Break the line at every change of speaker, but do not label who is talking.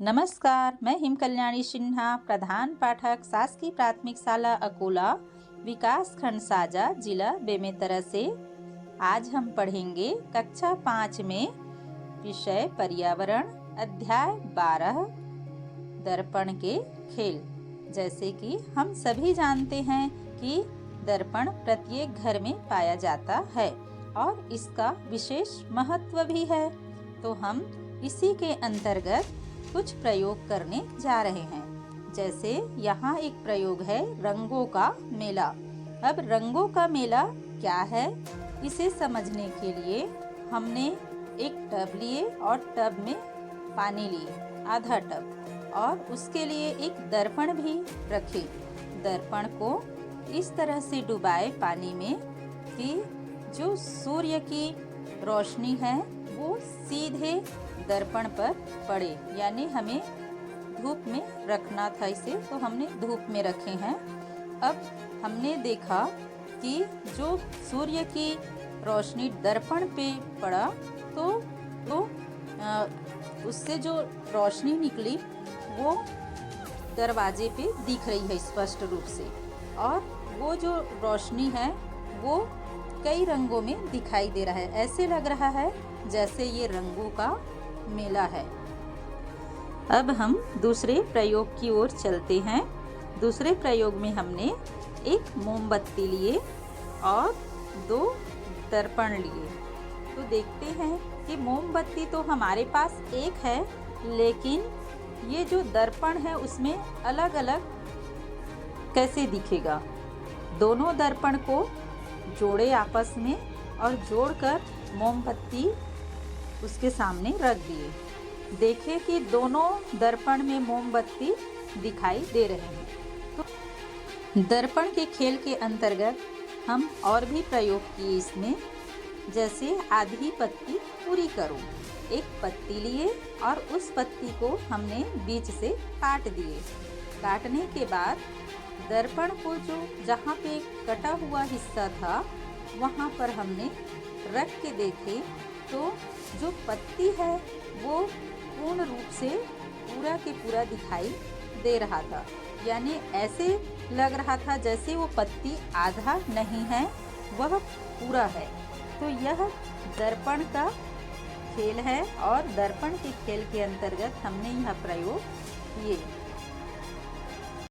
नमस्कार, मैं हिम कल्याणी सिन्हा, प्रधान पाठक शासकीय प्राथमिक शाला अकोला, विकास खंड साजा, जिला बेमेतरा से। आज हम पढ़ेंगे कक्षा 5 में विषय पर्यावरण, अध्याय 12 दर्पण के खेल। जैसे कि हम सभी जानते हैं कि दर्पण प्रत्येक घर में पाया जाता है और इसका विशेष महत्व भी है। तो हम इसी के अंतर्गत कुछ प्रयोग करने जा रहे हैं। जैसे यहाँ एक प्रयोग है रंगों का मेला। अब रंगों का मेला क्या है, इसे समझने के लिए हमने एक टब लिए और टब में पानी लिए, आधा टब, और उसके लिए एक दर्पण भी रखे। दर्पण को इस तरह से डुबाए पानी में कि जो सूर्य की रोशनी है वो सीधे दर्पण पर पड़े, यानी हमें धूप में रखना था इसे, तो हमने धूप में रखे हैं। अब हमने देखा कि जो सूर्य की रोशनी दर्पण पे पड़ा तो उससे जो रोशनी निकली वो दरवाजे पे दिख रही है स्पष्ट रूप से, और वो जो रोशनी है वो कई रंगों में दिखाई दे रहा है। ऐसे लग रहा है जैसे ये रंगों का मेला है। अब हम दूसरे प्रयोग की ओर चलते हैं। दूसरे प्रयोग में हमने एक मोमबत्ती लिए और 2 दर्पण लिए। तो देखते हैं कि मोमबत्ती तो हमारे पास एक है, लेकिन ये जो दर्पण है उसमें अलग अलग कैसे दिखेगा। दोनों दर्पण को जोड़े आपस में और जोड़कर मोमबत्ती उसके सामने रख दिए। देखें कि दोनों दर्पण में मोमबत्ती दिखाई दे रहे हैं। तो दर्पण के खेल के अंतर्गत हम और भी प्रयोग किए इसमें। जैसे आधी पत्ती पूरी करो। एक पत्ती लिए और उस पत्ती को हमने बीच से काट दिए। काटने के बाद दर्पण को जो जहाँ पे कटा हुआ हिस्सा था वहाँ पर हमने रख के देखे तो जो पत्ती है वो पूर्ण रूप से पूरा के पूरा दिखाई दे रहा था। यानी ऐसे लग रहा था जैसे वो पत्ती आधा नहीं है, वह पूरा है। तो यह दर्पण का खेल है और दर्पण के खेल के अंतर्गत हमने यह प्रयोग किए।